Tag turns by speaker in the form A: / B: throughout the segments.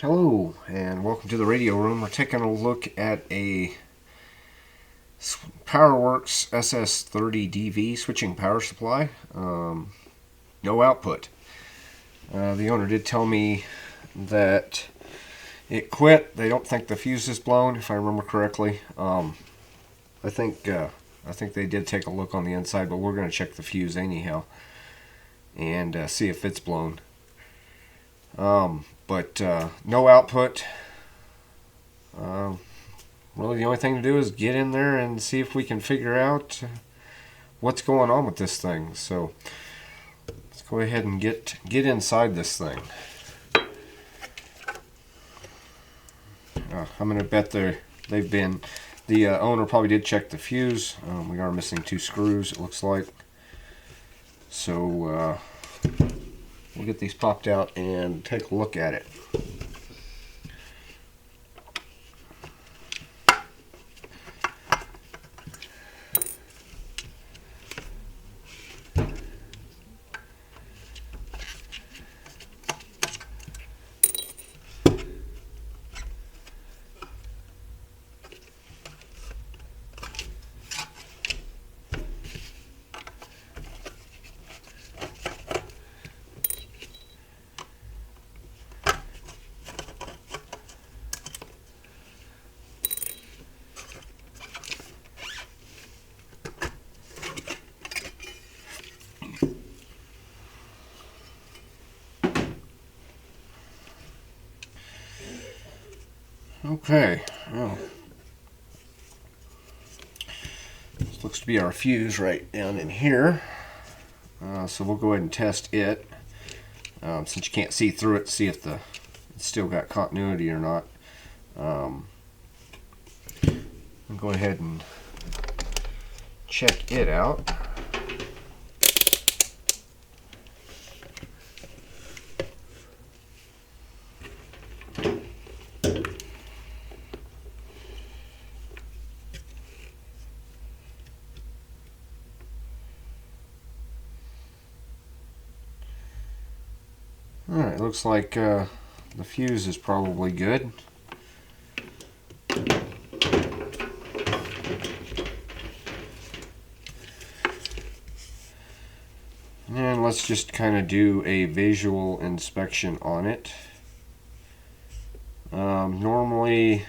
A: Hello and welcome to the radio room. We're taking a look at a Powerwerx SS 30 DV switching power supply. No output. The owner did tell me that it quit. They don't think the fuse is blown, if I remember correctly. I think they did take a look on the inside, but we're going to check the fuse anyhow and see if it's blown. But no output. Really the only thing to do is get in there and see if we can figure out what's going on with this thing. So let's go ahead and get inside this thing. I'm going to bet the owner probably did check the fuse. We are missing 2 screws, it looks like. So we'll get these popped out and take a look at it. Okay, well, this looks to be our fuse right down in here. So we'll go ahead and test it. Since you can't see through it, see if it's still got continuity or not. I'll go ahead and check it out. Alright, looks like the fuse is probably good. And let's just kind of do a visual inspection on it. Normally,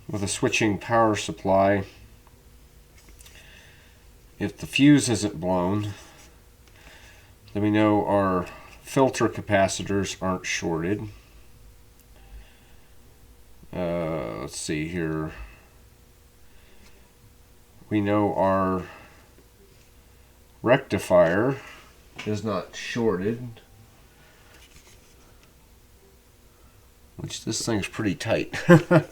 A: with a switching power supply, if the fuse isn't blown, then we know our filter capacitors aren't shorted. Let's see here. We know our rectifier is not shorted, which this thing's pretty tight. Trying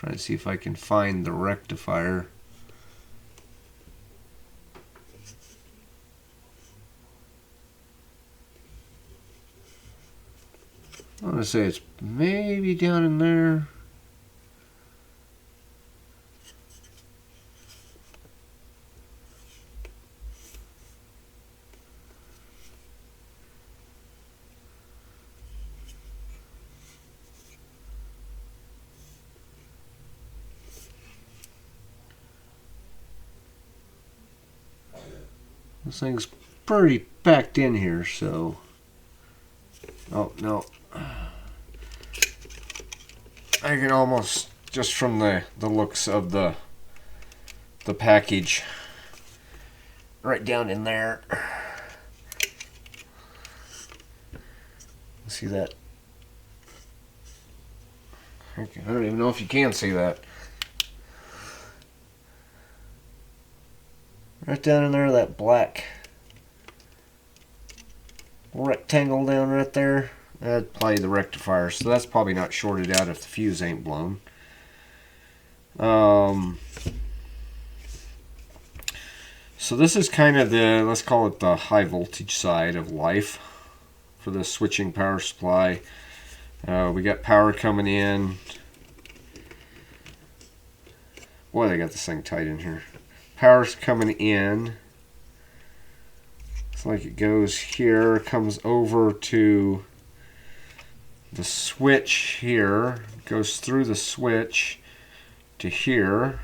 A: to see if I can find the rectifier. I'm going to say it's maybe down in there. This thing's pretty packed in here, so... Oh, no. I can almost, just from the looks of the package, right down in there. See that? I don't even know if you can see that. Right down in there, that black rectangle down right there, that's probably the rectifier, so that's probably not shorted out if the fuse ain't blown. So this is kind of the, let's call it the high voltage side of life for the switching power supply. We got power coming in. Boy, they got this thing tight in here. Power's coming in. Looks like it goes here, comes over to the switch here, goes through the switch to here.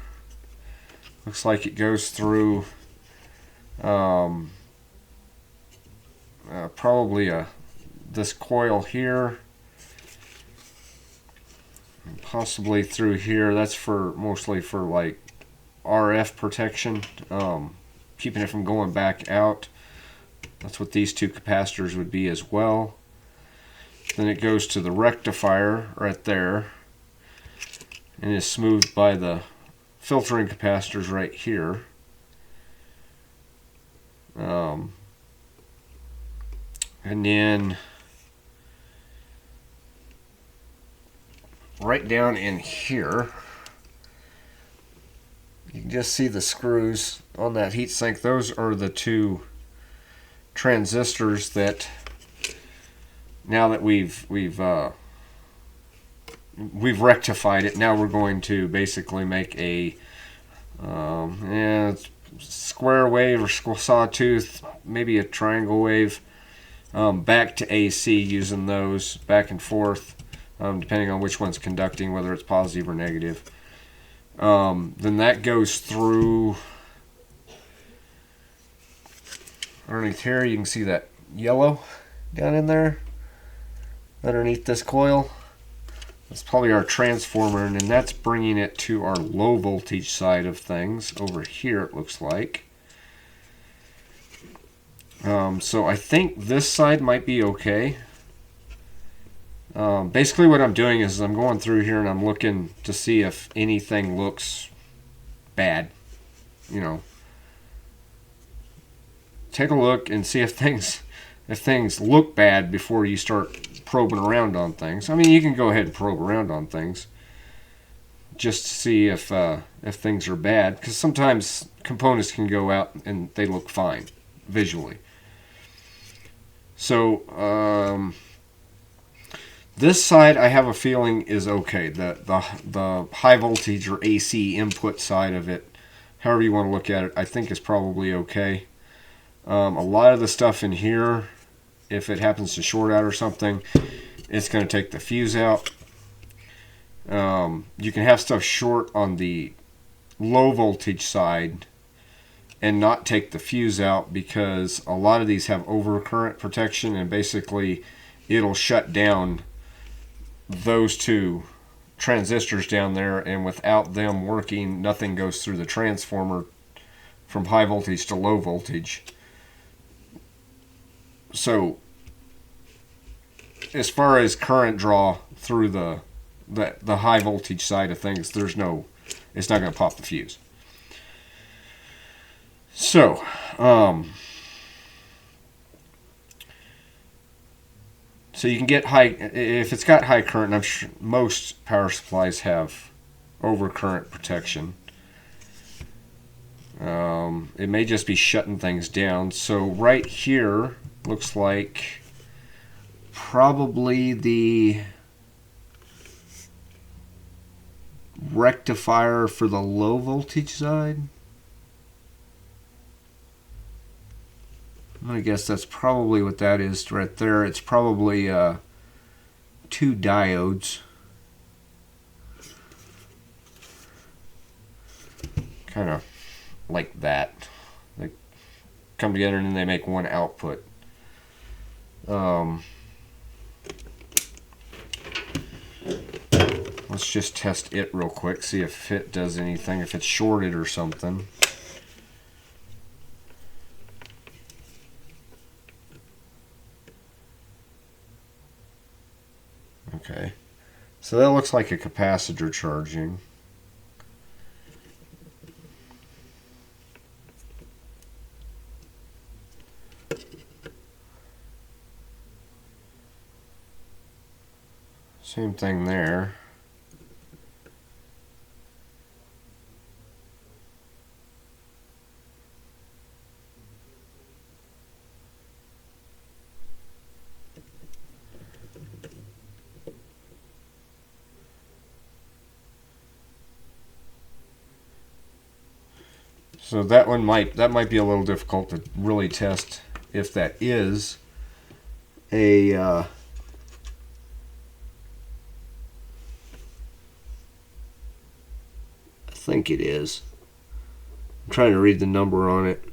A: Looks like it goes through probably this coil here, and possibly through here. That's for mostly for like RF protection, keeping it from going back out. That's what these two capacitors would be as well. Then it goes to the rectifier right there and is smoothed by the filtering capacitors right here. And then right down in here, you can just see the screws on that heatsink. Those are the two transistors that, now that we've rectified it, now we're going to basically make a square wave or sawtooth, maybe a triangle wave, back to AC, using those back and forth, depending on which one's conducting, whether it's positive or negative. Then that goes through underneath here. You can see that yellow down in there underneath this coil. That's probably our transformer, and then that's bringing it to our low voltage side of things over here, it looks like. So I think this side might be okay. Basically what I'm doing is I'm going through here and I'm looking to see if anything looks bad. You know, take a look and see if things look bad before you start probing around on things. I mean, you can go ahead and probe around on things just to see if things are bad, because sometimes components can go out and they look fine visually. So this side, I have a feeling, is okay. The high voltage or AC input side of it, however you want to look at it, I think is probably okay. A lot of the stuff in here, if it happens to short out or something, it's going to take the fuse out. You can have stuff short on the low voltage side and not take the fuse out, because a lot of these have overcurrent protection, and basically it'll shut down those two transistors down there, and without them working, nothing goes through the transformer from high voltage to low voltage. So as far as current draw through the high voltage side of things, it's not going to pop the fuse. So so you can get high, if it's got high current, and I'm sure most power supplies have overcurrent protection. It may just be shutting things down. So right here looks like probably the rectifier for the low voltage side. I'm going to guess that's probably what that is right there. It's probably two diodes. Kind of like that. They come together and then they make one output. Let's just test it real quick, see if it does anything, if it's shorted or something. Okay, so that looks like a capacitor charging. Same thing there. So that might be a little difficult to really test if that is a I think it is. I'm trying to read the number on it.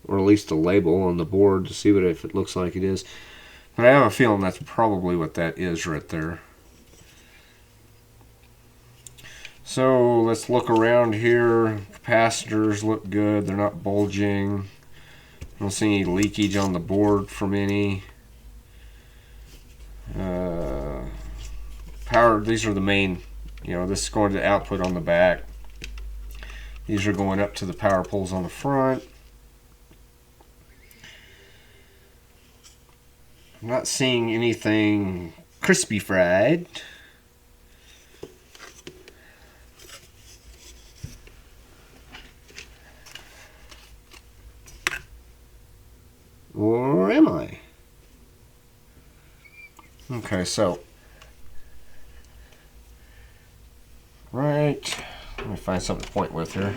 A: Or at least the label on the board to see if it looks like it is. But I have a feeling that's probably what that is right there. So let's look around here. Capacitors look good. They're not bulging. I don't see any leakage on the board from any. Power, these are the main, this is going to output on the back. These are going up to the power poles on the front. I'm not seeing anything crispy fried. Or am I? Okay, so right, let me find something to point with here.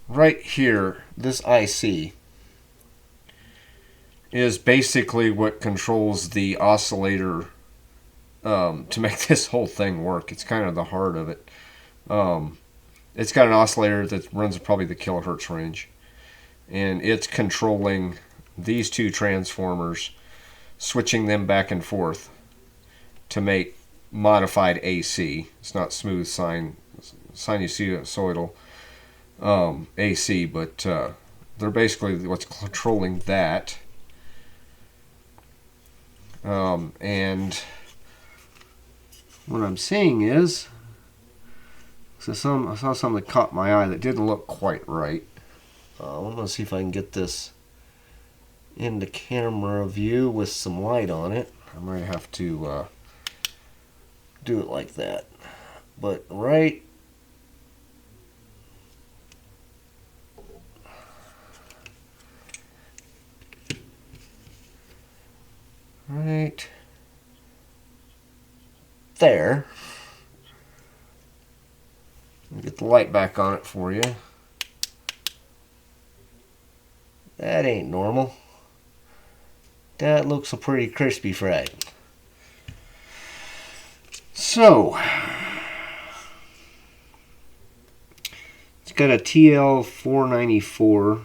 A: Right here, this IC is basically what controls the oscillator to make this whole thing work. It's kind of the heart of it. It's got an oscillator that runs probably the kilohertz range, and it's controlling these two transformers, switching them back and forth to make modified AC. It's not smooth sinusoidal AC, but they're basically what's controlling that. And what I'm seeing is, I saw something that caught my eye that didn't look quite right. I'm going to see if I can get this into camera view with some light on it. I might have to do it like that. But right there. Let me get the light back on it for you. That ain't normal. That looks a pretty crispy fried. So, it's got a TL494.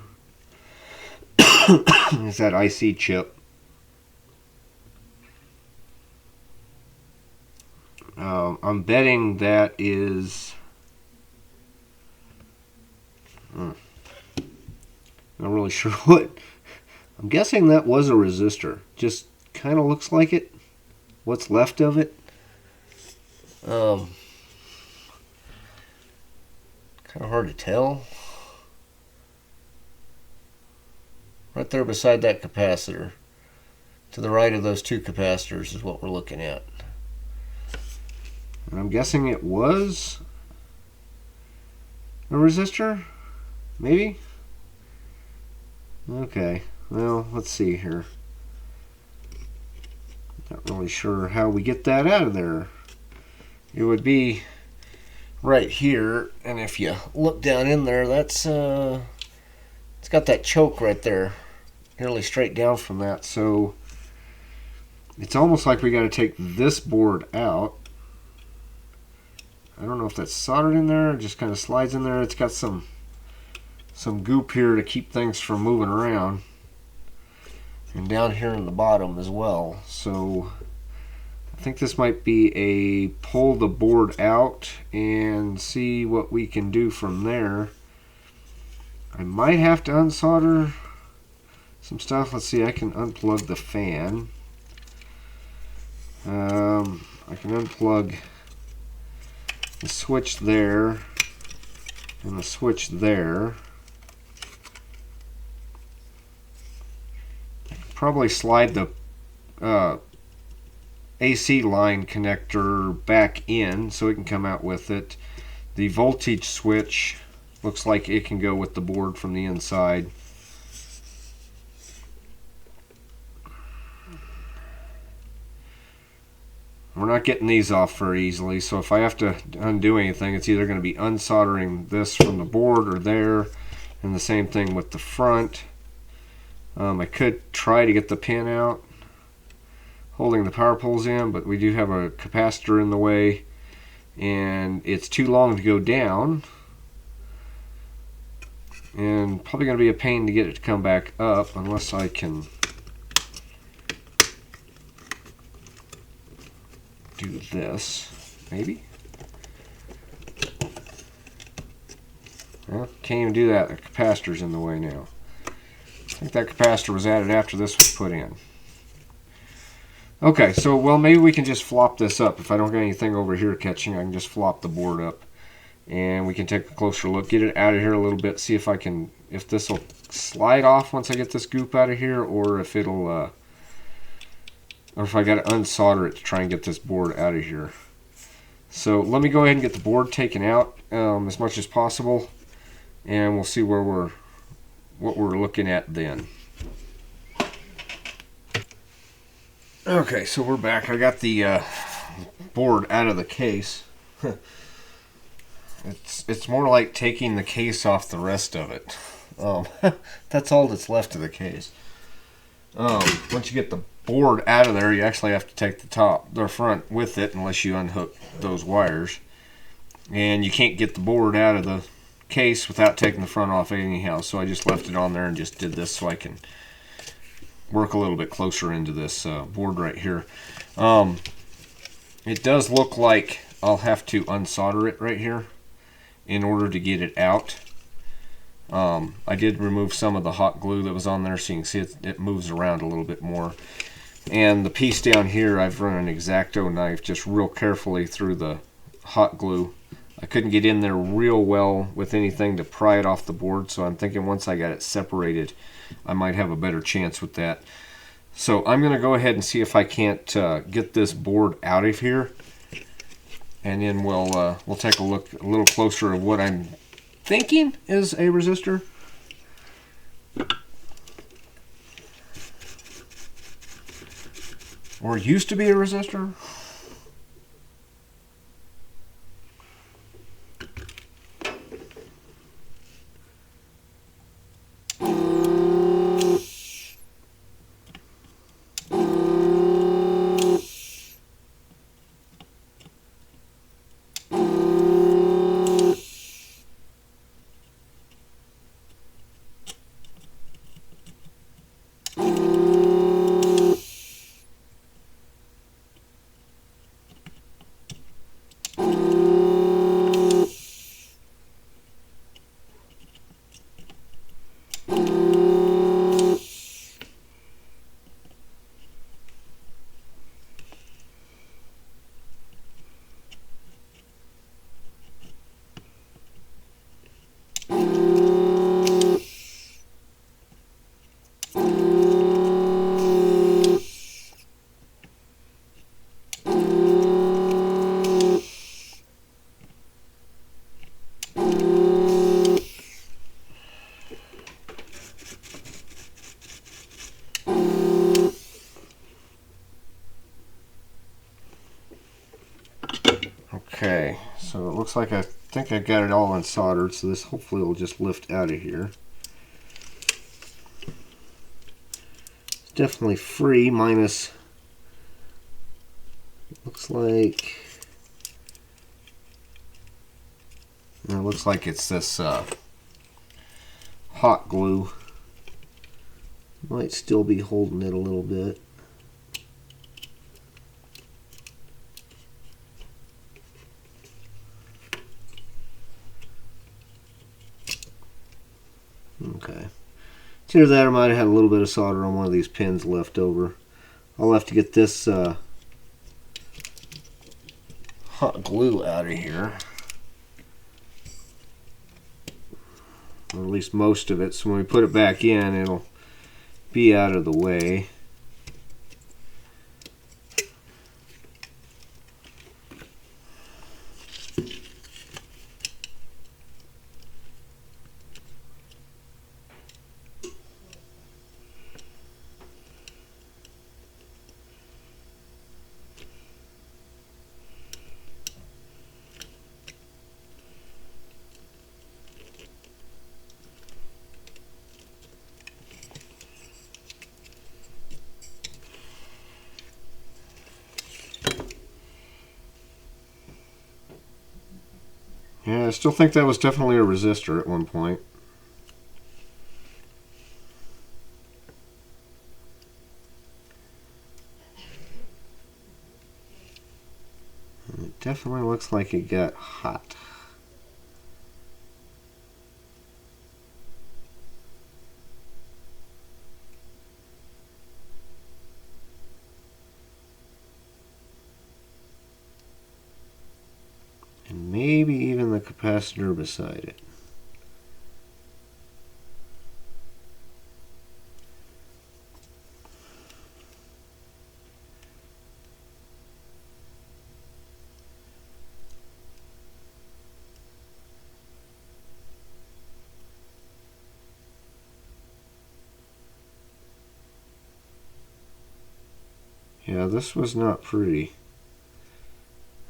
A: Is that IC chip. I'm betting that is... not really sure what. I'm guessing that was a resistor. Just kind of looks like it. What's left of it. Kind of hard to tell. Right there beside that capacitor, to the right of those two capacitors, is what we're looking at. And I'm guessing it was a resistor? Maybe? Okay, well, let's see here. Not really sure how we get that out of there. It would be right here, and if you look down in there, that's it's got that choke right there, nearly straight down from that. So it's almost like we got to take this board out. I don't know if that's soldered in there or just kind of slides in there. It's got some goop here to keep things from moving around, and down here in the bottom as well. So I think this might be a pull the board out and see what we can do from there. I might have to unsolder some stuff. Let's see, I can unplug the fan. I can unplug the switch there and the switch there. I can probably slide the AC line connector back in so it can come out with it. The voltage switch looks like it can go with the board from the inside. we're not getting these off very easily, so if I have to undo anything, it's either going to be unsoldering this from the board or there, and the same thing with the front. I could try to get the pin out holding the power poles in, but we do have a capacitor in the way, and it's too long to go down, and probably going to be a pain to get it to come back up unless I can do this, maybe. Well, can't even do that. The capacitor's in the way now. I think that capacitor was added after this was put in. Okay, so well, maybe we can just flop this up. If I don't get anything over here catching, I can just flop the board up, and we can take a closer look, get it out of here a little bit, see if I can, if this will slide off once I get this goop out of here, or if it'll, or if I got to unsolder it to try and get this board out of here. So let me go ahead and get the board taken out as much as possible, and we'll see where what we're looking at then. Okay, so we're back. I got the board out of the case. It's more like taking the case off the rest of it. That's all that's left of the case. Once you get the board out of there, you actually have to take the front with it unless you unhook those wires. And you can't get the board out of the case without taking the front off anyhow, so I just left it on there and just did this so I can work a little bit closer into this board right here. It does look like I'll have to unsolder it right here in order to get it out. I did remove some of the hot glue that was on there, so you can see it moves around a little bit more. And the piece down here, I've run an X-Acto knife just real carefully through the hot glue. I couldn't get in there real well with anything to pry it off the board, so I'm thinking once I got it separated, I might have a better chance with that. So I'm going to go ahead and see if I can't get this board out of here, and then we'll take a look a little closer at what I'm thinking is a resistor. Or used to be a resistor. Okay, so it looks like I think I got it all unsoldered, so this hopefully will just lift out of here. It's definitely free, minus, looks like, it looks like it's this hot glue. Might still be holding it a little bit. Okay. It's either that or I might have had a little bit of solder on one of these pins left over. I'll have to get this hot glue out of here. Or at least most of it. So when we put it back in, it'll be out of the way. Yeah, I still think that was definitely a resistor at one point. It definitely looks like it got hot. And maybe even the capacitor beside it. Yeah, this was not pretty.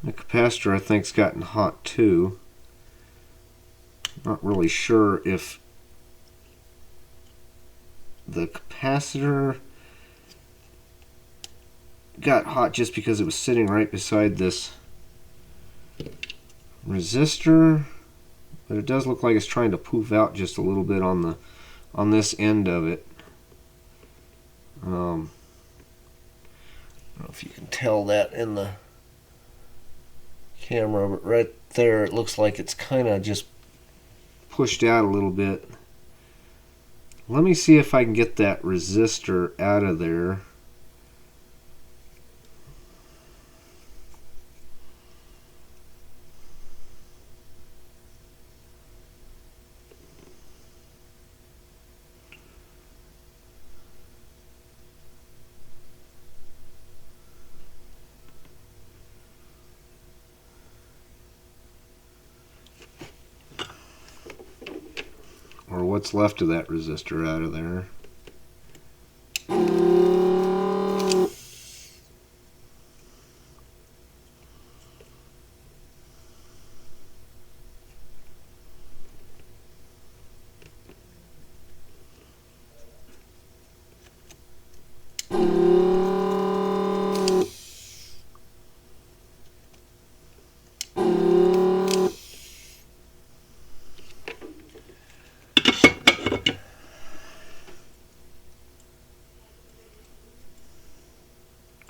A: The capacitor, I think, has gotten hot too. Not really sure if the capacitor got hot just because it was sitting right beside this resistor, but it does look like it's trying to poof out just a little bit on this end of it. I don't know if you can tell that in the camera, but right there it looks like it's kind of just pushed out a little bit. Let me see if I can get that resistor out of there. Or what's left of that resistor out of there.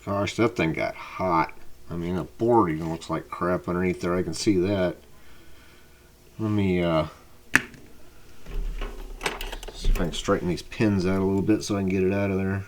A: Gosh, that thing got hot. I mean, the board even looks like crap underneath there. I can see that. Let me see if I can straighten these pins out a little bit so I can get it out of there.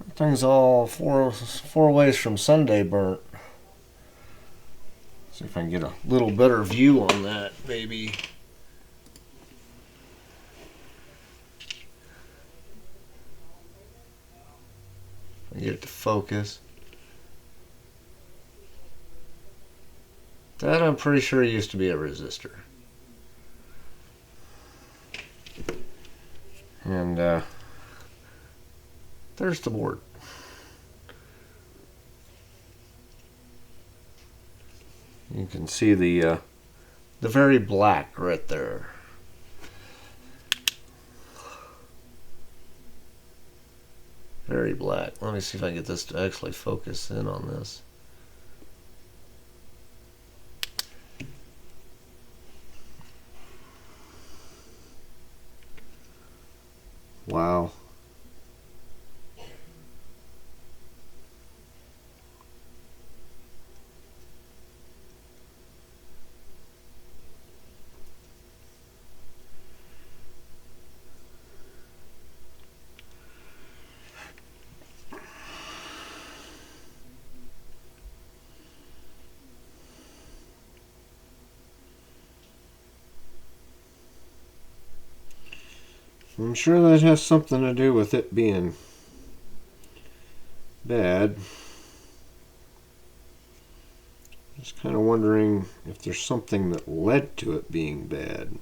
A: That thing's all four ways from Sunday burnt. See if I can get a little better view on that, maybe. Get it to focus. That I'm pretty sure used to be a resistor. And there's the board. You can see the very black right there. Very black. Let me see if I can get this to actually focus in on this. Wow. I'm sure that has something to do with it being bad. Just kind of wondering if there's something that led to it being bad.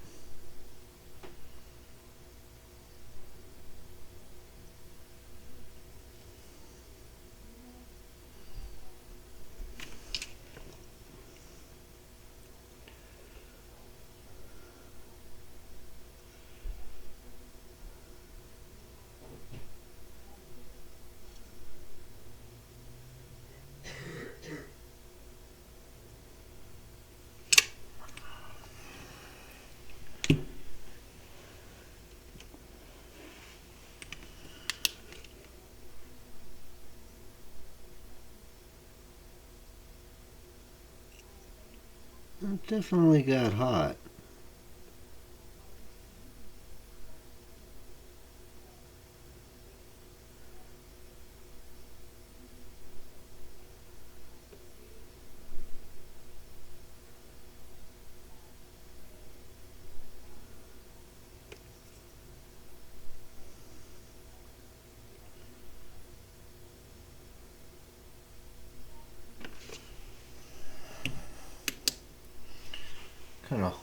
B: It definitely got hot.
A: Kind of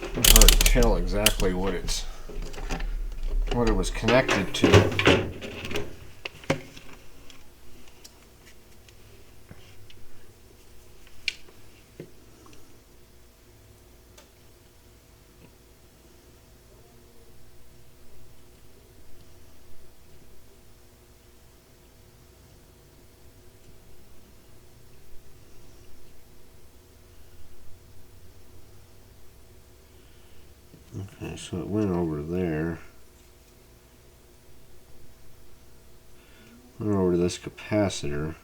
A: hard to tell exactly what it was connected to.
B: Okay, so it went over there. Went over to this capacitor.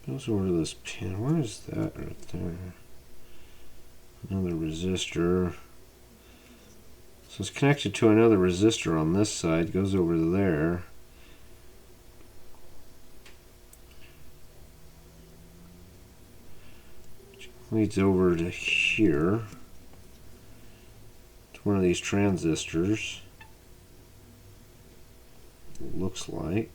B: Goes over to this pin. Where is that right there? Another resistor. So it's connected to another resistor on this side. Goes over to there. Leads over to here. To one of these transistors. It looks like.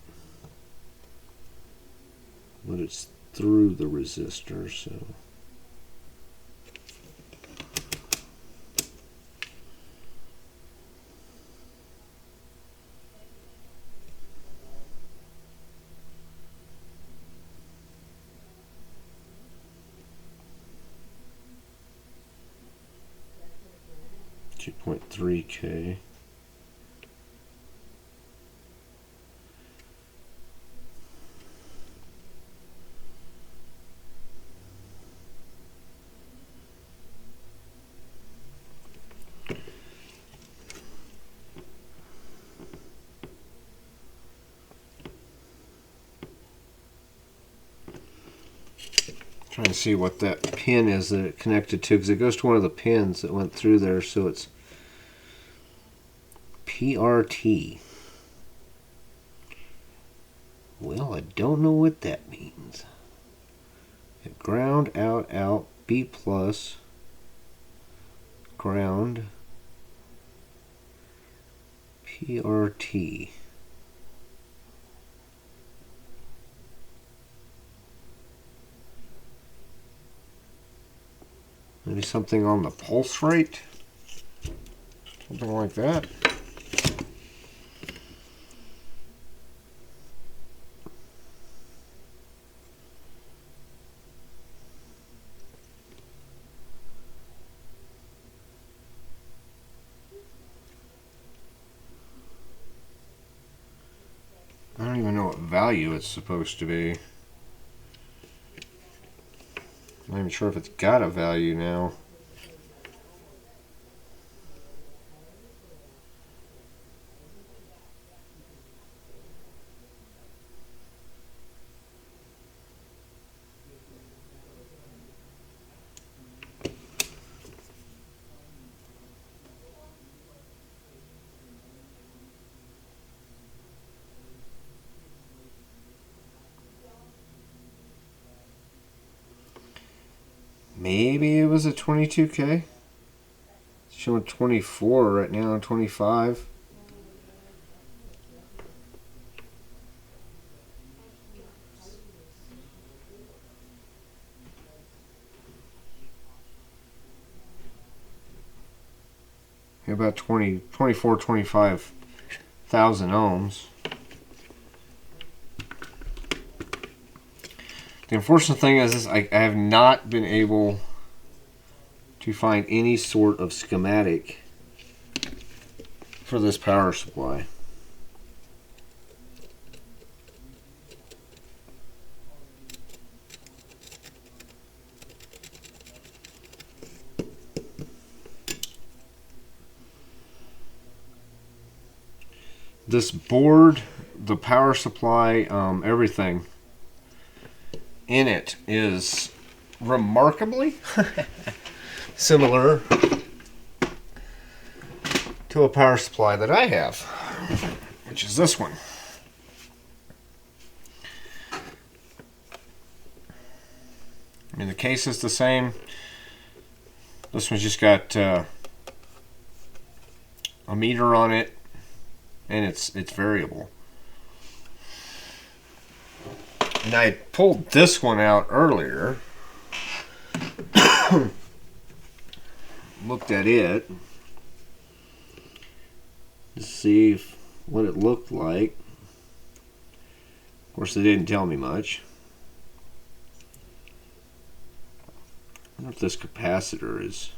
B: But it's through the resistor, so. $2.3K. Trying to see what that pin is that it connected to, because it goes to one of the pins that went through there, so it's PRT. Well, I don't know what that means. Ground, out, out, B plus, ground, PRT. Maybe something on the pulse rate? Something like that. I don't even know what value it's supposed to be. I'm not even sure if it's got a value now. Maybe it was a 22K. It's showing 24 right now, 25. About 24, 25,000 ohms. The unfortunate thing is I have not been able to find any sort of schematic for this power supply.
A: This board, the power supply, everything in it is remarkably similar to a power supply that I have, which is this one. I mean, the case is the same. This one's just got a meter on it, and it's variable. And I pulled this one out earlier, looked at it to see what it looked like. Of course, they didn't tell me much. I wonder if this capacitor is...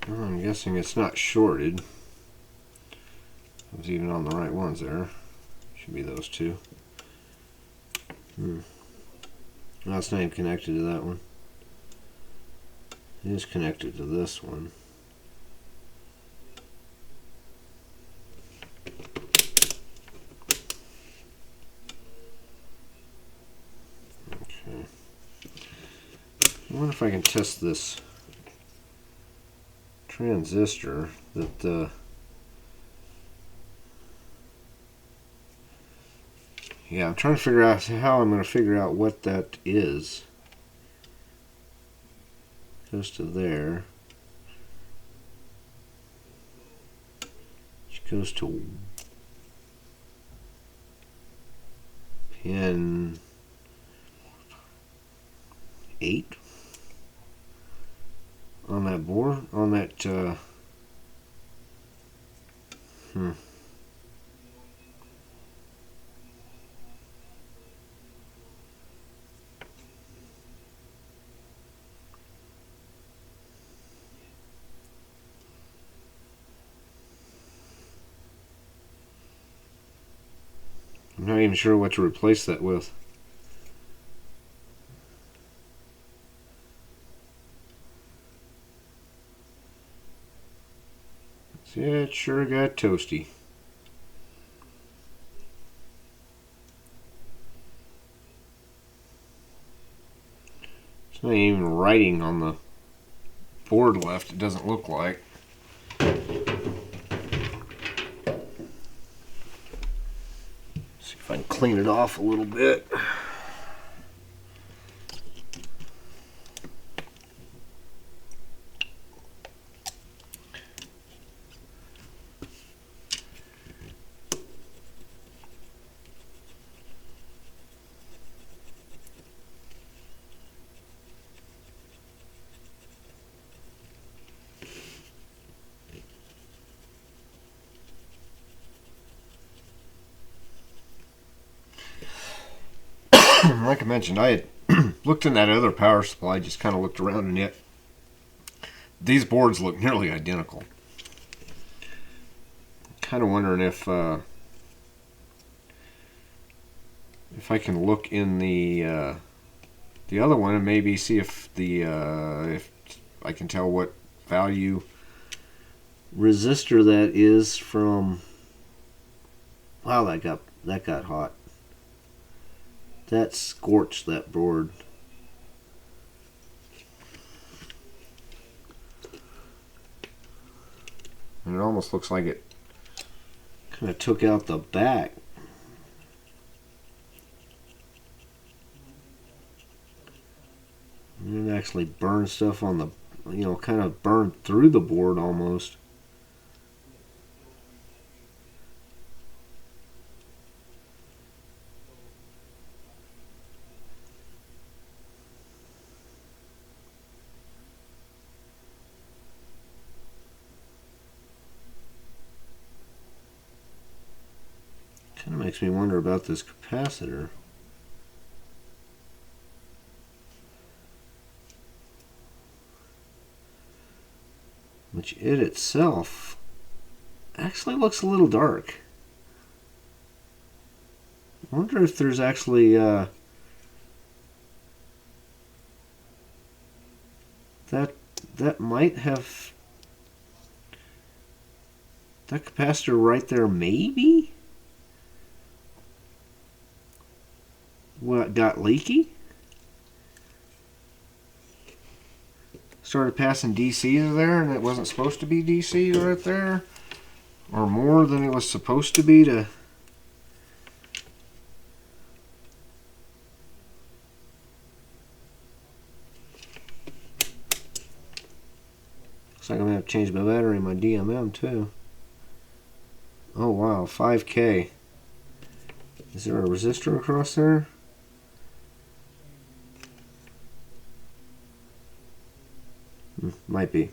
A: I'm guessing it's not shorted. I was even on the right ones there. Should be those two. No, it's not even connected to that one. It is connected to this one. Okay. I wonder if I can test this transistor that yeah, I'm trying to figure out how I'm going to figure out what that is. Goes to there. Which goes to pin 8 on that board, on that I'm not even sure what to replace that with. Yeah, it sure got toasty. It's not even writing on the board left, it doesn't look like. See if I can clean it off a little bit. Like I mentioned, I had looked in that other power supply, just kind of looked around in it. These boards look nearly identical. Kind of wondering if I can look in the other one and maybe see if if I can tell what value resistor that is from. Wow, that got hot. That scorched that board. And it almost looks like it kind of took out the back. And it actually burned stuff on the, kind of burned through the board almost.
B: Kind of makes me wonder about this capacitor. Which it itself actually looks a little dark. I wonder if there's actually that might have that capacitor right there maybe what got leaky, started passing DC to there, and it wasn't supposed to be DC right there, or more than it was supposed to be to. Looks like I'm gonna have to change my battery in my DMM too. Oh wow, 5K. Is there a resistor across there? Might be.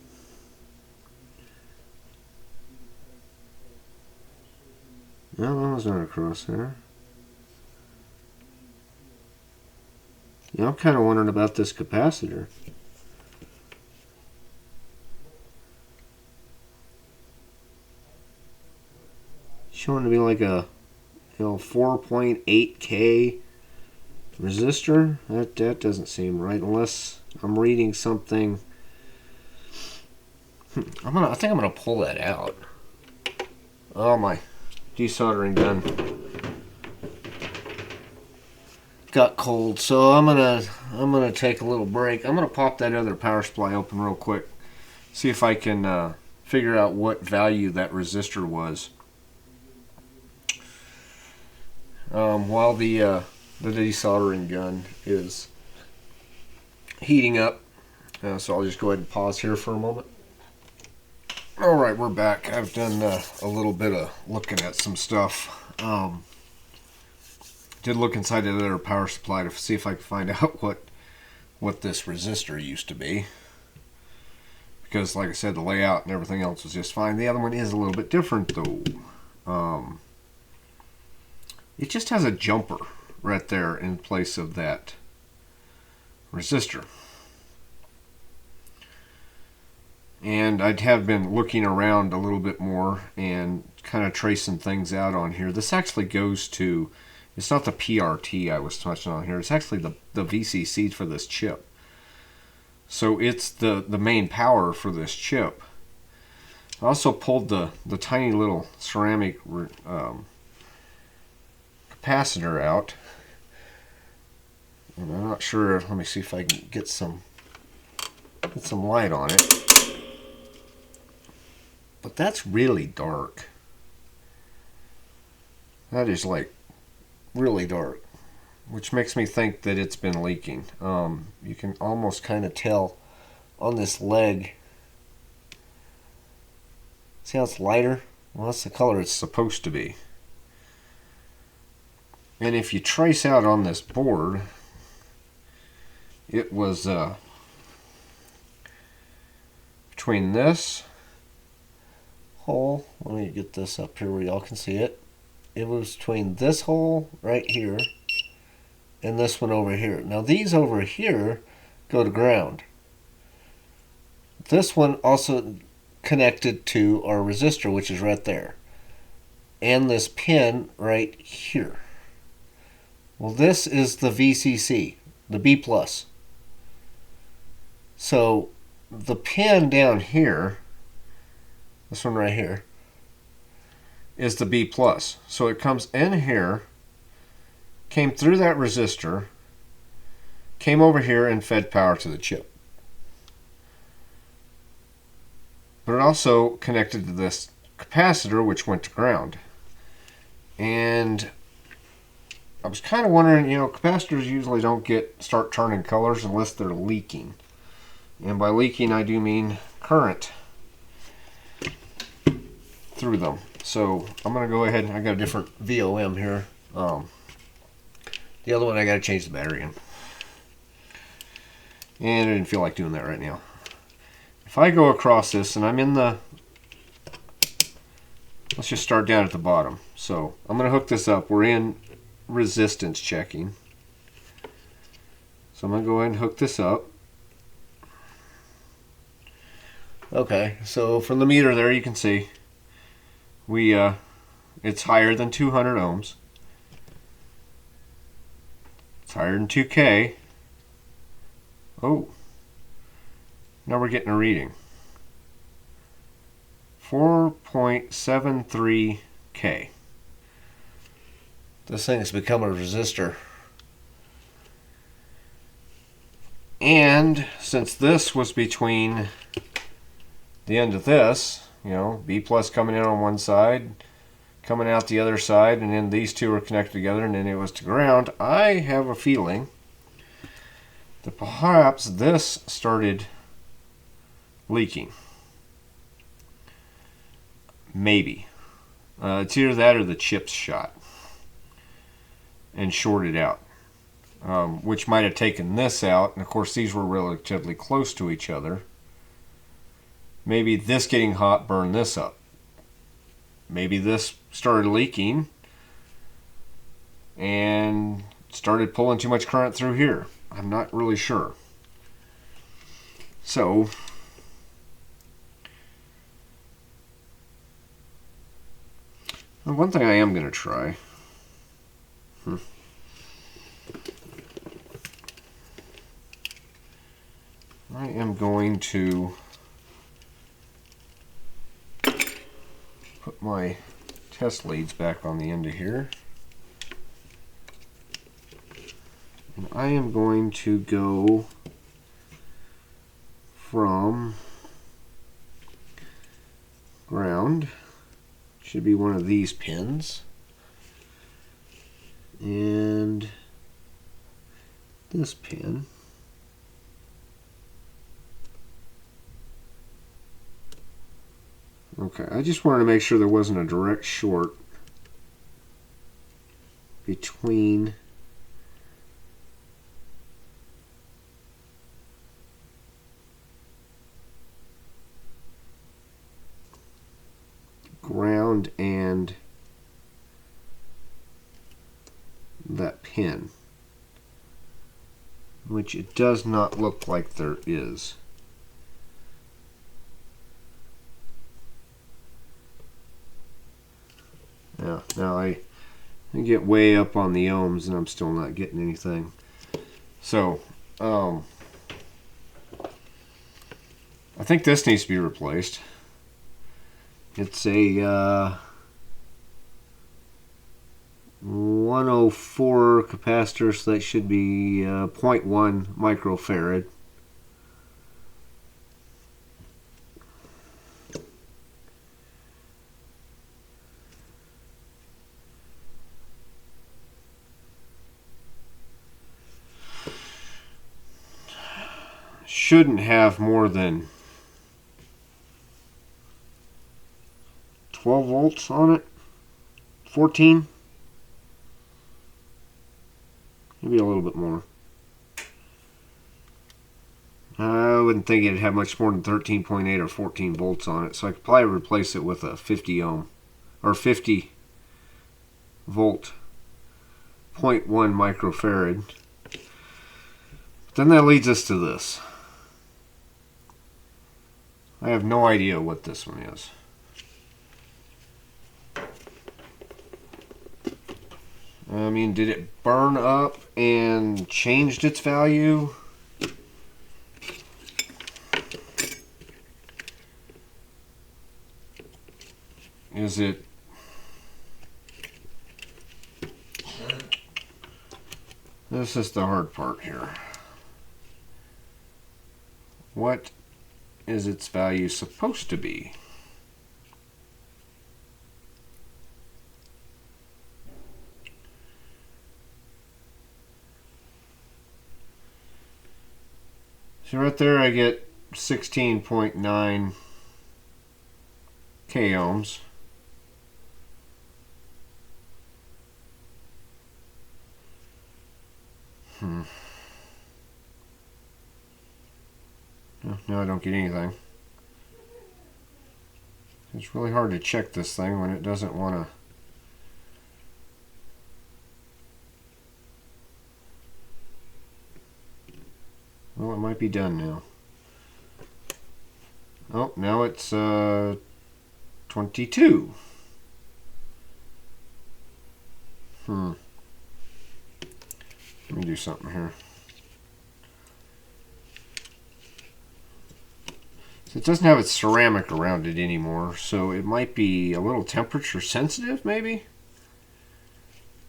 B: No, that was not across there. Yeah, I'm kind of wondering about this capacitor. Showing to be like a 4.8K resistor. That doesn't seem right unless I'm reading something. I think I'm gonna pull that out. Oh, my desoldering gun got cold, so I'm gonna take a little break. I'm gonna pop that other power supply open real quick, see if I can figure out what value that resistor was. While the desoldering gun is heating up, so I'll just go ahead and pause here for a moment. Alright, we're back. I've done a little bit of looking at some stuff. Did look inside the other power supply to see if I could find out what this resistor used to be. Because, like I said, the layout and everything else was just fine. The other one is a little bit different, though. It just has a jumper right there in place of that resistor. And I'd have been looking around a little bit more and kind of tracing things out on here. This actually goes to, it's not the PRT I was touching on here, it's actually the VCC for this chip. So it's the main power for this chip. I also pulled the tiny little ceramic capacitor out. And I'm not sure, let me see if I can get some light on it. But that's really dark. That is like really dark, which makes me think that it's been leaking. You can almost kind of tell on this leg. See how it's lighter? Well, that's the color it's supposed to be. And if you trace out on this board, it was between this hole, let me get this up here where y'all can see it. It was between this hole right here and this one over here. Now these over here go to ground. This one also connected to our resistor, which is right there, and this pin right here. Well, this is the VCC, the B+. So the pin down here, this one right here, is the B+. So it comes in here, came through that resistor, came over here and fed power to the chip. But it also connected to this capacitor, which went to ground. And I was kind of wondering, capacitors usually don't start turning colors unless they're leaking. And by leaking, I do mean current through them. So I'm going to go ahead, I got a different VOM here. The other one I got to change the battery in. And I didn't feel like doing that right now. If I go across this and I'm in the
A: let's just start down at the bottom. So I'm going to hook this up. We're in resistance checking. So I'm going to go ahead and hook this up. Okay, so from the meter there you can see it's higher than 200 ohms. It's higher than 2K. Oh, now we're getting a reading. 4.73K. This thing has become a resistor. And since this was between the end of this, you know, B plus coming in on one side, coming out the other side, and then these two are connected together, and then it was to ground, I have a feeling that perhaps this started leaking. Maybe. It's either that or the chips shot and shorted out, which might have taken this out, and of course these were relatively close to each other. Maybe this getting hot burned this up. Maybe this started leaking and started pulling too much current through here. I'm not really sure. So one thing I am going to try. I am going to put my test leads back on the end of here. And I am going to go from ground, should be one of these pins, and this pin. Okay, I just wanted to make sure there wasn't a direct short between ground and that pin, which it does not look like there is. Yeah, now I get way up on the ohms and I'm still not getting anything. So, I think this needs to be replaced. It's a 104 capacitor, so that should be 0.1 microfarad. Shouldn't have more than 12 volts on it. 14, maybe a little bit more. I wouldn't think it'd have much more than 13.8 or 14 volts on it, so I could probably replace it with a 50 ohm or 50 volt 0.1 microfarad. Then that leads us to this. I have no idea what this one is. I mean, did it burn up and changed its value? Is it... This is the hard part here. What is its value supposed to be? So right there I get 16.9 k ohms. No, I don't get anything. It's really hard to check this thing when it doesn't want to. Well, it might be done now. Oh, now it's 22. Let me do something here. So it doesn't have its ceramic around it anymore, so it might be a little temperature sensitive, maybe?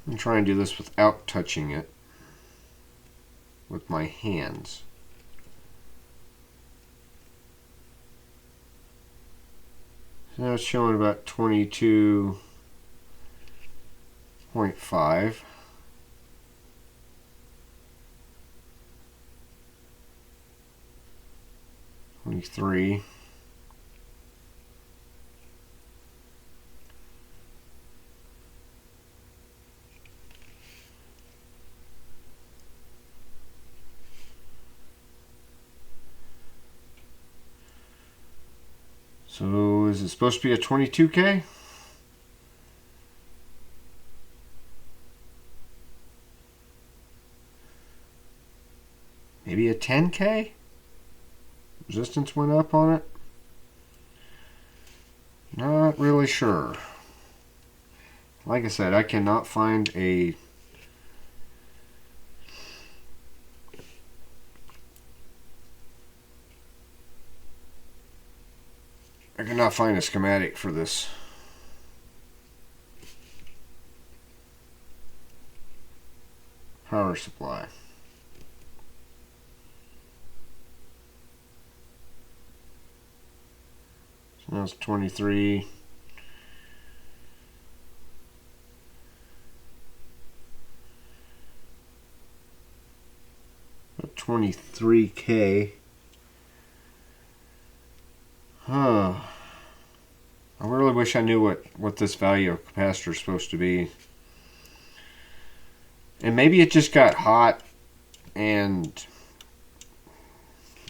A: I'm trying to do this without touching it with my hands. So now it's showing about 22.5. Three. So is it supposed to be a 22K? Maybe a 10K? Resistance went up on it? Not really sure. Like I said, I cannot find a schematic for this. Power supply. So now it's 23. About 23K. Huh. I really wish I knew what this value of capacitor is supposed to be. And maybe it just got hot, and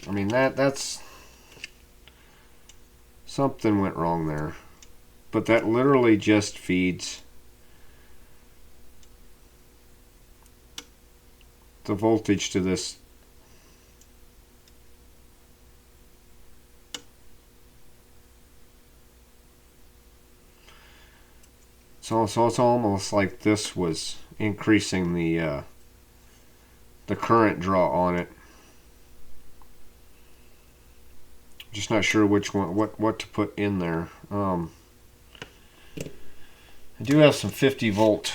A: I mean that's something went wrong there. But that literally just feeds the voltage to this. So it's almost like this was increasing the current draw on it. Just not sure which one, what to put in there. I do have some 50 volt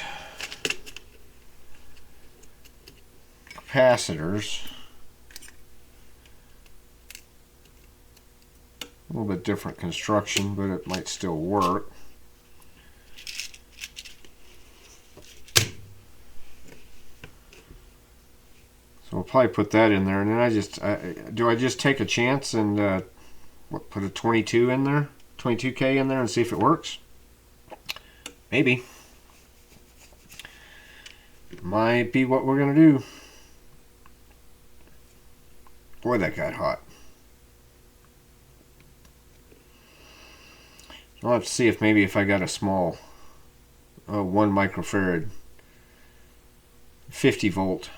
A: capacitors. A little bit different construction, but it might still work. So I'll probably put that in there, and then I just take a chance and put a 22 in there, 22K in there, and see if it works. Maybe. Might be what we're gonna do. Boy, that got hot. I'll have to see if maybe if I got a small 1 microfarad 50 volt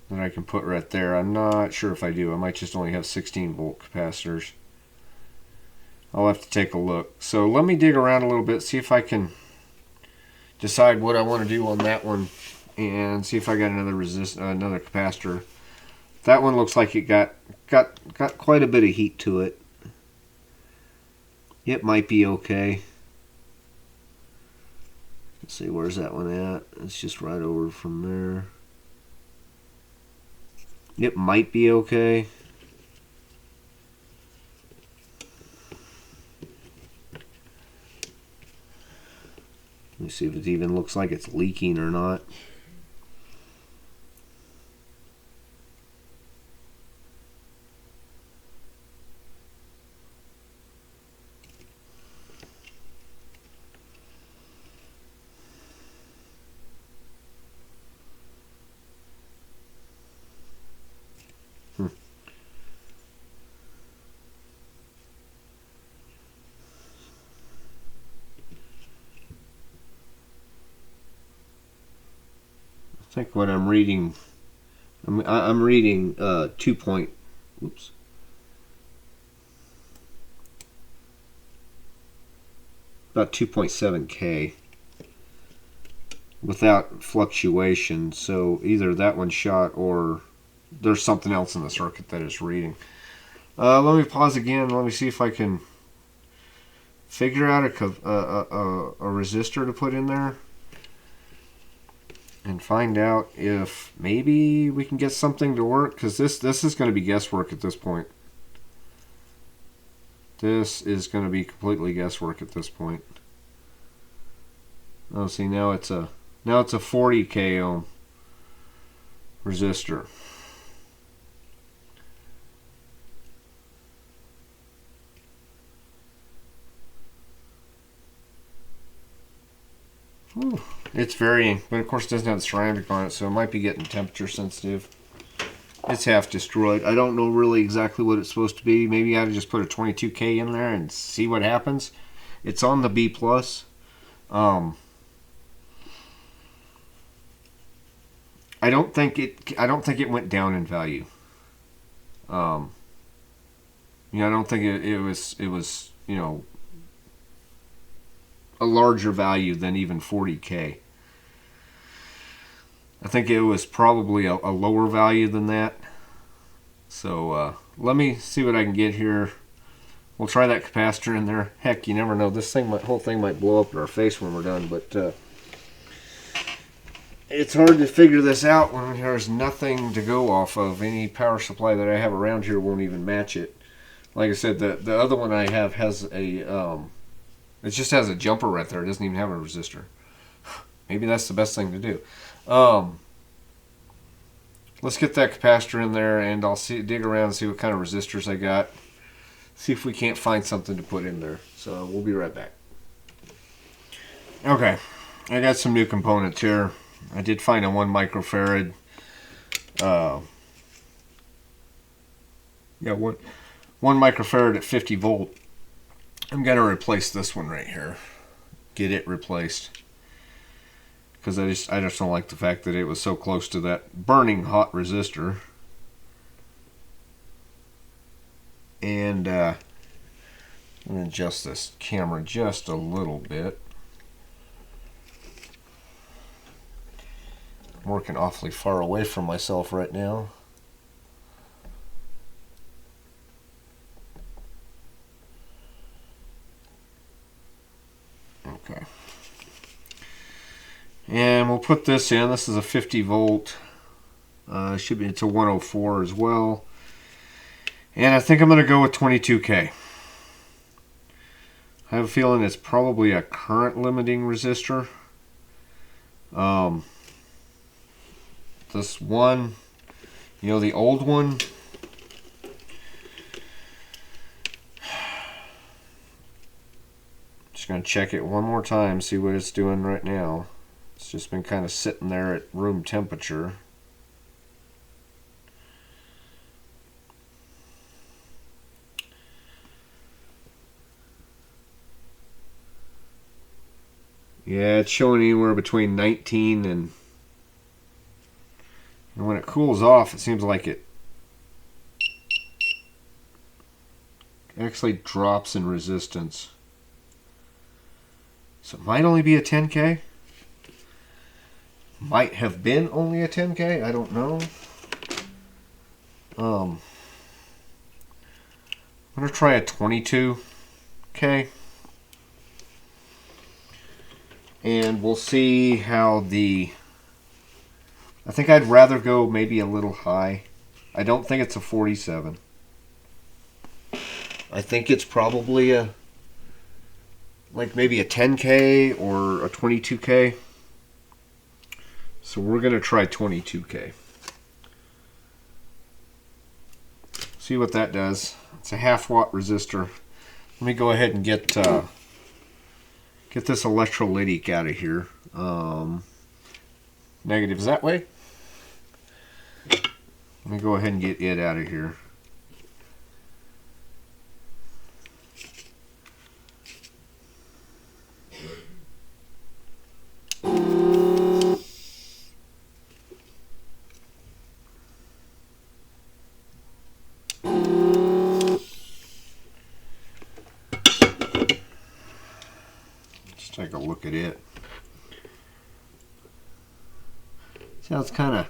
A: that I can put right there. I'm not sure if I do. I might just only have 16 volt capacitors. I'll have to take a look. So let me dig around a little bit, see if I can decide what I want to do on that one, and see if I got another another capacitor. That one looks like it got quite a bit of heat to it. It might be okay. Let's see, where's that one at? It's just right over from there. It might be okay. Let me see if it even looks like it's leaking or not.
B: think what I'm reading, I'm reading 2 point, whoops. About 2.7K without fluctuation. So either that one shot or there's something else in the circuit that is reading. Let me pause again. Let me see if I can figure out a resistor to put in there and find out if maybe we can get something to work, because this is going to be guesswork at this point. This is going to be completely guesswork at this point. Oh, see, now it's a 40K ohm resistor. Whew. It's varying, but of course it doesn't have the ceramic on it, so it might be getting temperature sensitive. It's half destroyed. I don't know really exactly what it's supposed to be. Maybe I ought to just put a 22K in there and see what happens. It's on the B+. I don't think it went down in value. I don't think it was a larger value than even 40K. I think it was probably a lower value than that. So let me see what I can get here. We'll try that capacitor in there. Heck, you never know. This whole thing might blow up in our face when we're done. But it's hard to figure this out when there's nothing to go off of. Any power supply that I have around here won't even match it. Like I said, the other one I have has a it just has a jumper right there. It doesn't even have a resistor. Maybe that's the best thing to do. Let's get that capacitor in there, and I'll dig around and see what kind of resistors I got. See if we can't find something to put in there. So we'll be right back. Okay, I got some new components here. I did find a 1 microfarad. One microfarad at 50 volt. I'm gonna replace this one right here. Get it replaced. Because I just don't like the fact that it was so close to that burning hot resistor. And I'm going to adjust this camera just a little bit. I'm working awfully far away from myself right now. Okay. And we'll put this in. This is a 50 volt. It's a 104 as well. And I think I'm going to go with 22K. I have a feeling it's probably a current limiting resistor. This one, the old one, just going to check it one more time, see what it's doing right now. It's just been kind of sitting there at room temperature. Yeah, it's showing anywhere between 19 and when it cools off, it seems like it actually drops in resistance. So it might only be a 10K. Might have been only a 10K. I don't know. I'm going to try a 22K. And we'll see how I think I'd rather go maybe a little high. I don't think it's a 47. I think it's probably maybe a 10K or a 22K. So we're going to try 22K. See what that does. It's a half-watt resistor. Let me go ahead and get this electrolytic out of here. Negatives that way. Let me go ahead and get it out of here.
A: take a look at it. See how it's kind of,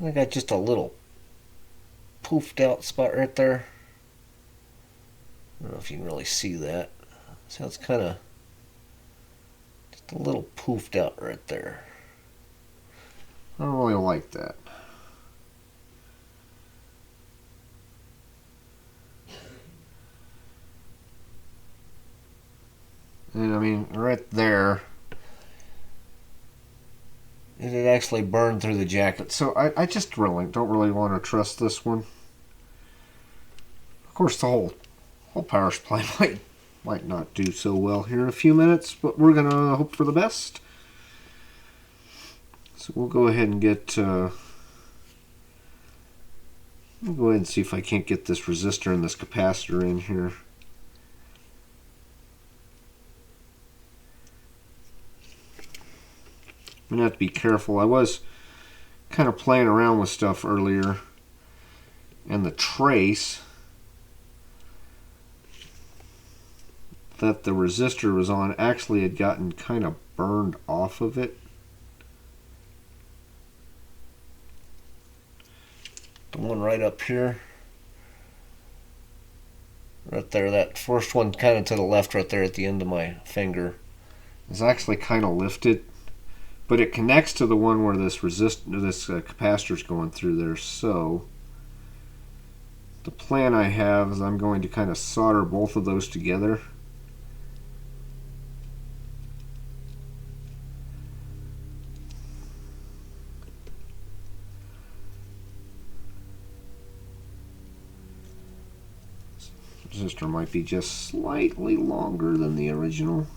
A: I got just a little poofed out spot right there. I don't know if you can really see that. See how it's kind of just a little poofed out right there. I don't really like that. And I mean, right there, it had actually burned through the jacket. So I just really don't really want to trust this one. Of course, the whole power supply might not do so well here in a few minutes, but we're gonna hope for the best. So we'll go ahead and get. I'll go ahead and see if I can't get this resistor and this capacitor in here. I'm gonna have to be careful. I was kind of playing around with stuff earlier, and the trace that the resistor was on actually had gotten kind of burned off of it. The one right up here, right there, that first one kind of to the left right there at the end of my finger, is actually kind of lifted. But it connects to the one where this capacitor is going through there. So the plan I have is I'm going to kind of solder both of those together. This resistor might be just slightly longer than the original.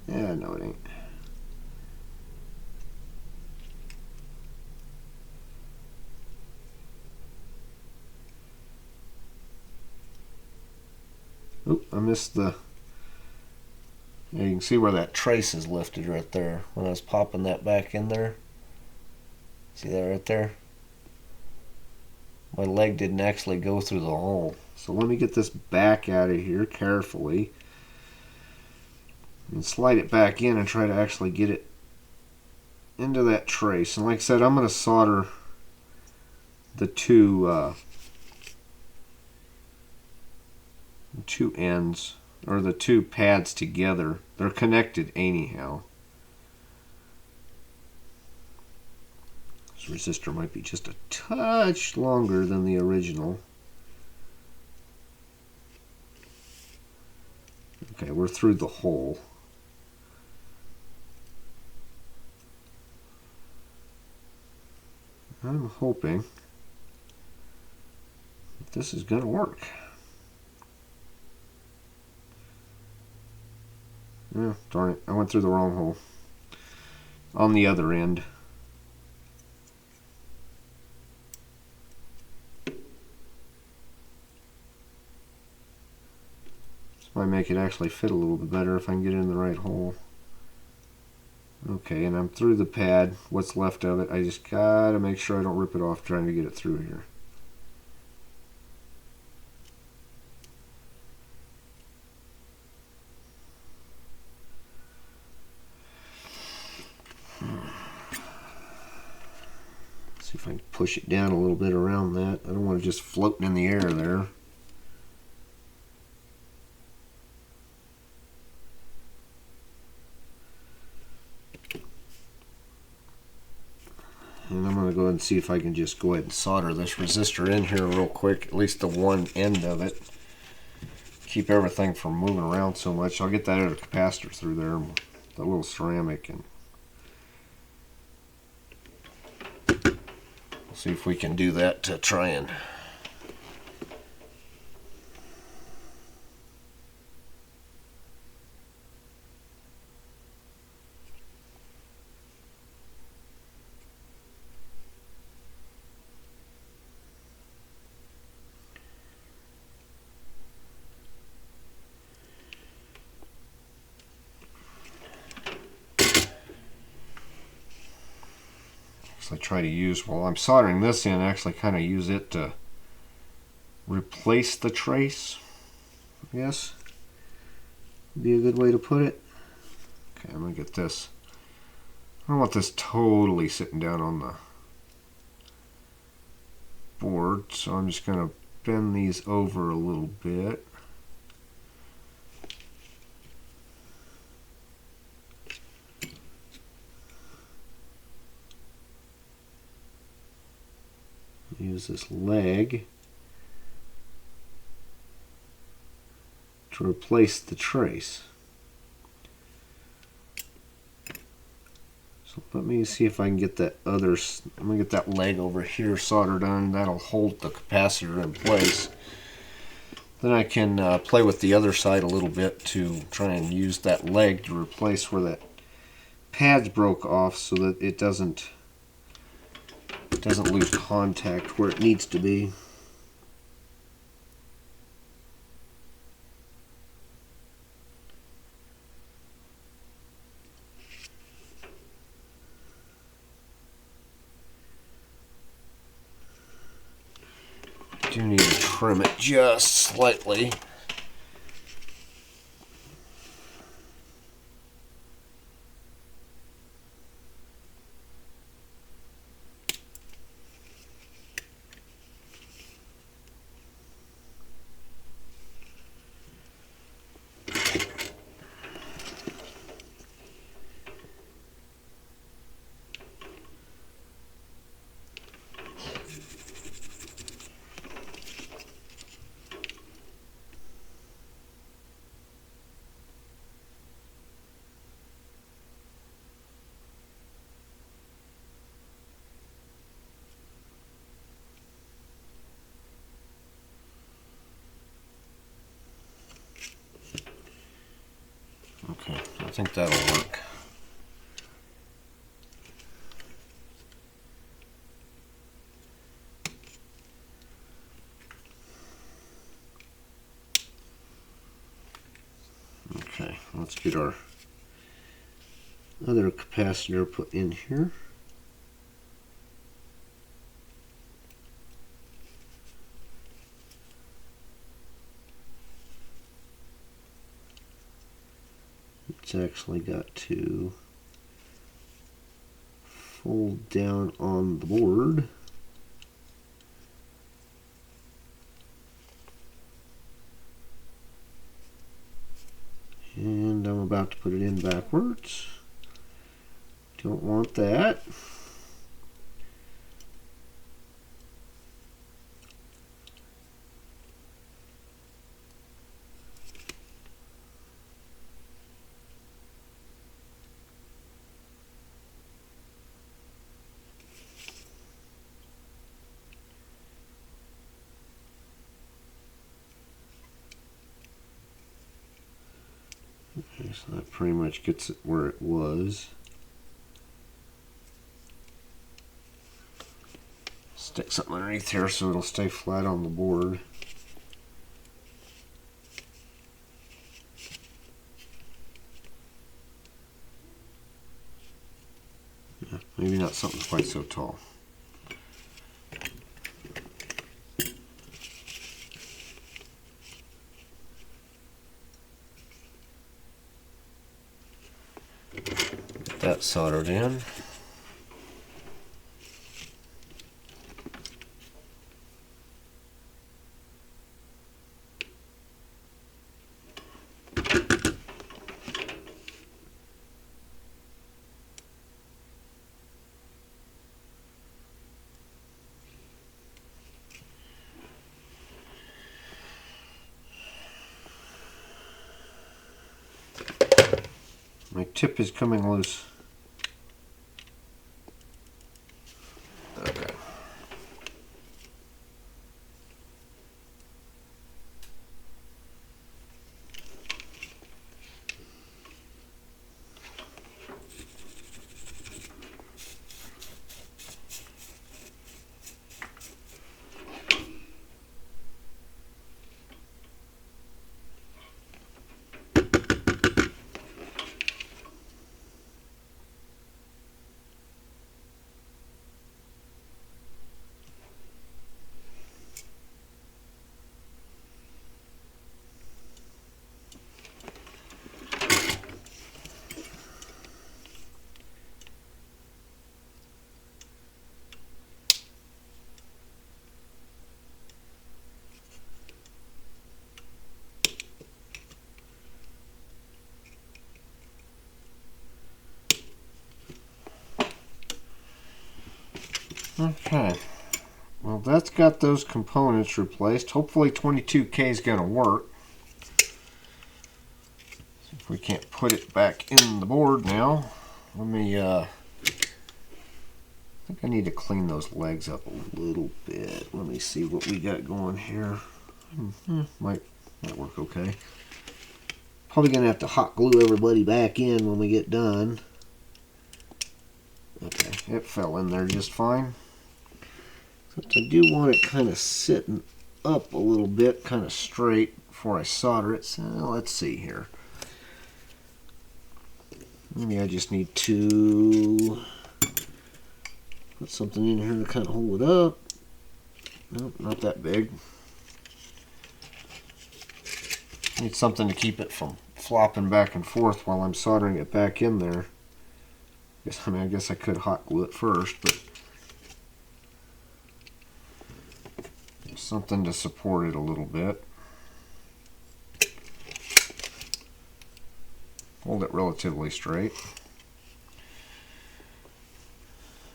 A: Yeah, no, it ain't. Oop, I missed the... Yeah, you can see where that trace is lifted right there. When I was popping that back in there. See that right there? My leg didn't actually go through the hole. So let me get this back out of here carefully. And slide it back in and try to actually get it into that trace. And like I said, I'm going to solder the two ends, or the two pads together. They're connected anyhow. This resistor might be just a touch longer than the original. Okay, we're through the hole. I'm hoping that this is going to work. Oh, darn it, I went through the wrong hole. On the other end. This might make it actually fit a little bit better if I can get it in the right hole. Okay, and I'm through the pad, what's left of it. I just gotta make sure I don't rip it off trying to get it through here. See if I can push it down a little bit around that. I don't want it just floating in the air there. And I'm going to go ahead and see if I can just go ahead and solder this resistor in here real quick, at least the one end of it. Keep everything from moving around so much. I'll get that other capacitor through there, the little ceramic, and we'll see if we can do that to try and I try to use, while I'm soldering this in, actually kind of use it to replace the trace, I guess.
B: be a good way to put it.
A: Okay, I'm gonna get this. I don't want this totally sitting down on the board, so I'm just gonna bend these over a little bit.
B: Use this leg to replace the trace. So let me see if I can get that other, I'm going to get that leg over here soldered on. That'll hold the capacitor in place. Then I can play with the other side a little bit to try and use that leg to replace where that pads broke off so that it doesn't lose contact where it needs to be. Do need to trim it just slightly. Okay, I think that'll work. Okay, let's get our other capacitor put in here. It's actually got to fold down on the board. And I'm about to put it in backwards. Don't want that. Okay, so that pretty much gets it where it was. Stick something underneath here so it'll stay flat on the board. Yeah, maybe not something quite so tall. Get that soldered in. My tip is coming loose. Okay.
A: Okay. Well, that's got those components replaced. Hopefully 22K is going to work. If we can't put it back in the board now, let me, I think I need to clean those legs up a little bit. Let me see what we got going here. Might work okay. Probably going to have to hot glue everybody back in when we get done. Okay, it fell in there just fine. Except I do want it kind of sitting up a little bit, kind of straight before I solder it. So let's see here. Maybe I just need to put something in here to kind of hold it up. Nope, not that big. Need something to keep it from flopping back and forth while I'm soldering it back in there. I guess I could hot glue it first, but something to support it a little bit. Hold it relatively straight.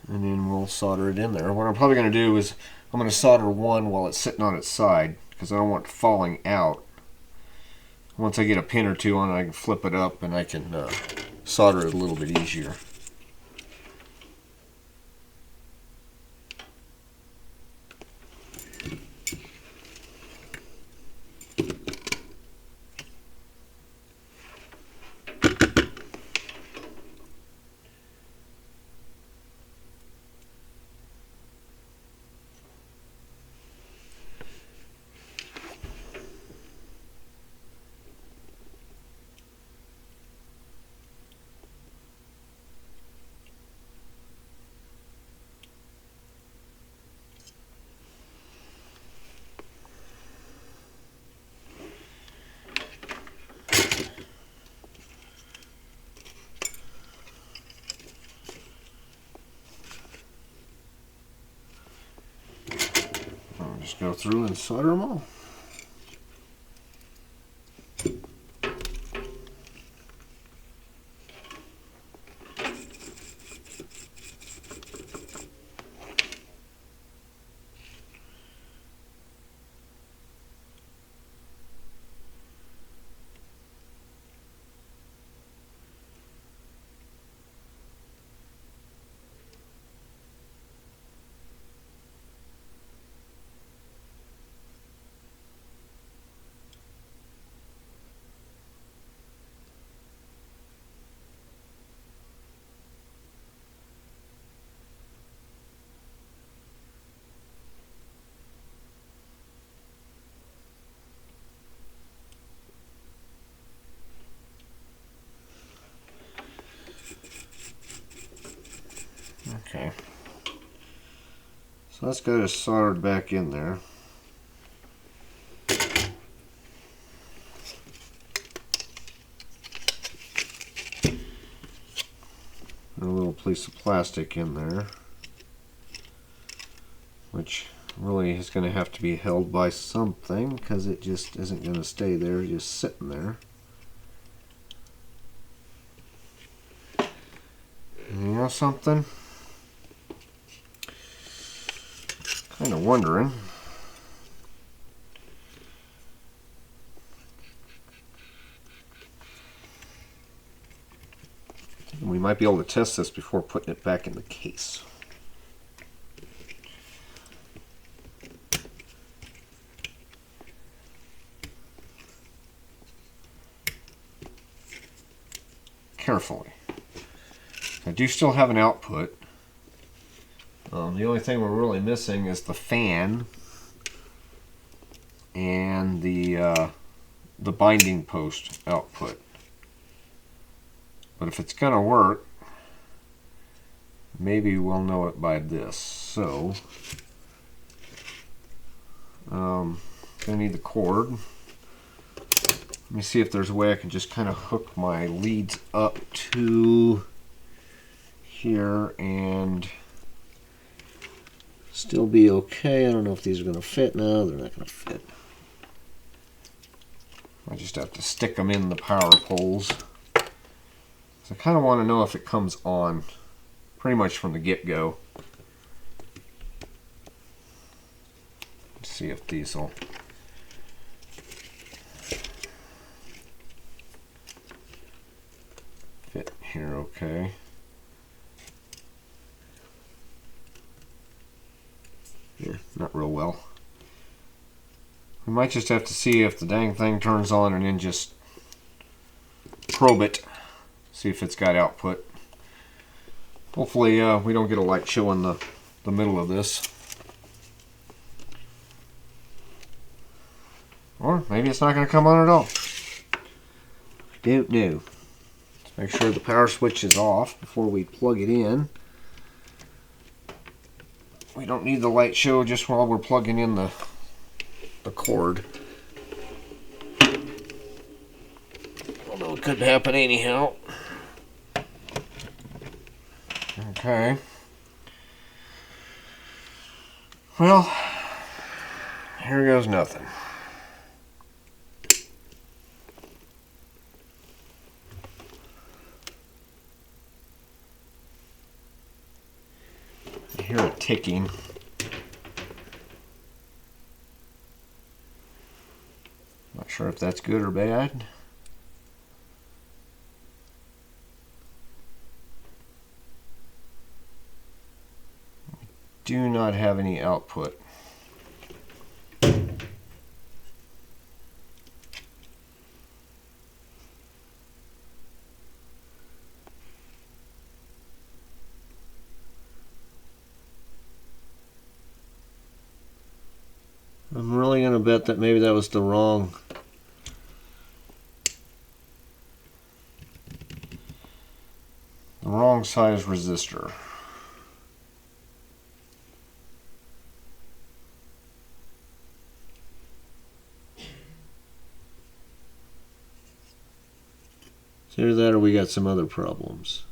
A: And then we'll solder it in there. What I'm probably going to do is I'm going to solder one while it's sitting on its side because I don't want it falling out. Once I get a pin or two on it, I can flip it up and I can solder it a little bit easier. Just go through and solder them all. Okay, so that's got it soldered back in there. A little piece of plastic in there, which really is going to have to be held by something because it just isn't going to stay there just sitting there. You know something? Kind of wondering. We might be able to test this before putting it back in the case. Carefully. I do still have an output. The only thing we're really missing is the fan and the binding post output. But if it's going to work, maybe we'll know it by this. So, going to need the cord. Let me see if there's a way I can just kind of hook my leads up to here and still be okay. I don't know if these are going to fit. No, they're not going to fit. I just have to stick them in the power poles. So I kind of want to know if it comes on pretty much from the get-go. see if these will fit here okay. Yeah, not real well. We might just have to see if the dang thing turns on and then just probe it, see if it's got output. Hopefully we don't get a light show in the middle of this. Or maybe it's not going to come on at all. Don't know. Let's make sure the power switch is off before we plug it in. We don't need the light show just while we're plugging in the cord. Although it could happen anyhow. Okay. Well, here goes nothing. I hear it ticking. Not sure if that's good or bad. Do not have any output. I'm really going to bet that maybe that was the wrong size resistor. It's either that or we got some other problems.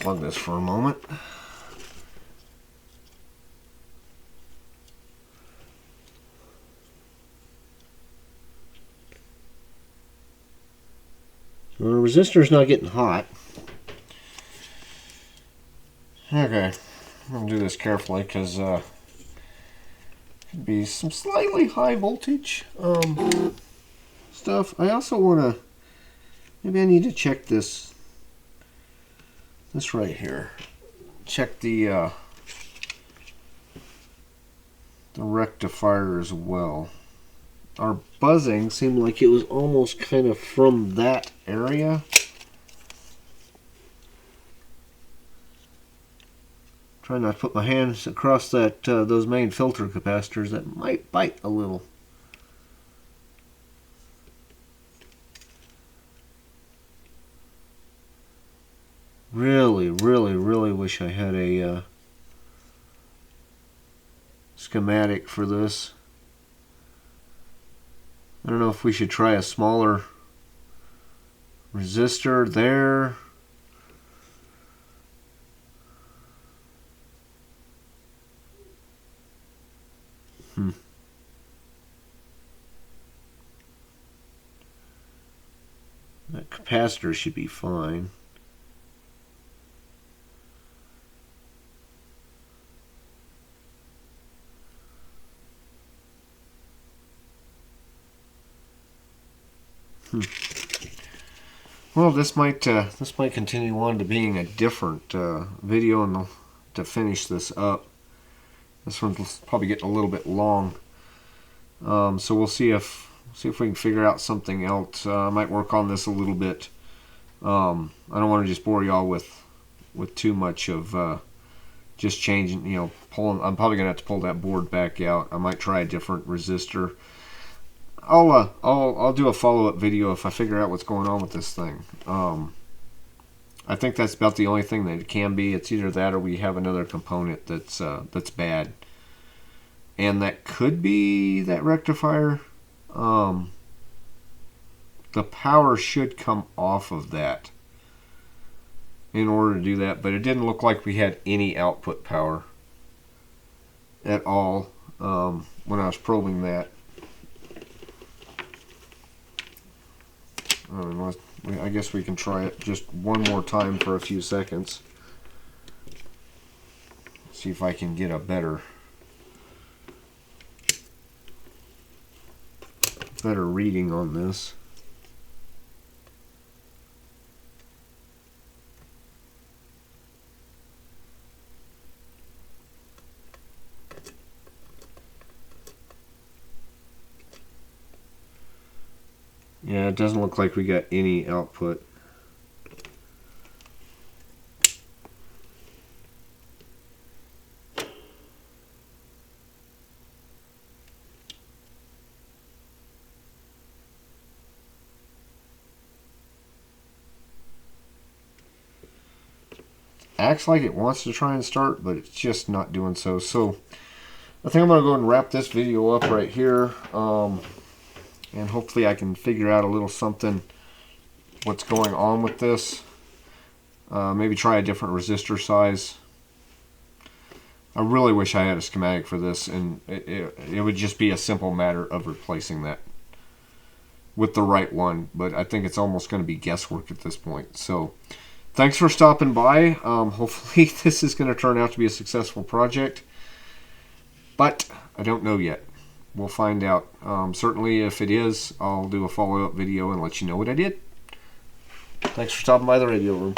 A: Plug this for a moment. So the resistor's not getting hot. Okay, I'm going to do this carefully because could be some slightly high voltage stuff. I also want to, maybe I need to check this right here. Check the rectifier as well. Our buzzing seemed like it was almost kind of from that area. Try not to put my hands across that those main filter capacitors. That might bite a little. Really, really, really wish I had a schematic for this. I don't know if we should try a smaller resistor there. That capacitor should be fine. Well, this might continue on to being a different video, and to finish this up. This one's probably getting a little bit long, so we'll see if we can figure out something else. I might work on this a little bit. I don't want to just bore y'all with too much of just changing. You know, pulling. I'm probably gonna have to pull that board back out. I might try a different resistor. I'll do a follow-up video if I figure out what's going on with this thing. I think that's about the only thing that it can be. It's either that or we have another component that's bad. And that could be that rectifier. The power should come off of that in order to do that, but it didn't look like we had any output power at all when I was probing that. I guess we can try it just one more time for a few seconds. See if I can get a better reading on this. Yeah, it doesn't look like we got any output. Acts like it wants to try and start, but it's just not doing so. So I think I'm going to go ahead and wrap this video up right here. And hopefully I can figure out a little something what's going on with this. Maybe try a different resistor size. I really wish I had a schematic for this, and it would just be a simple matter of replacing that with the right one, but I think it's almost going to be guesswork at this point. So thanks for stopping by. Hopefully this is going to turn out to be a successful project, but I don't know yet. We'll find out. Certainly if it is, I'll do a follow-up video and let you know what I did. Thanks for stopping by the radio room.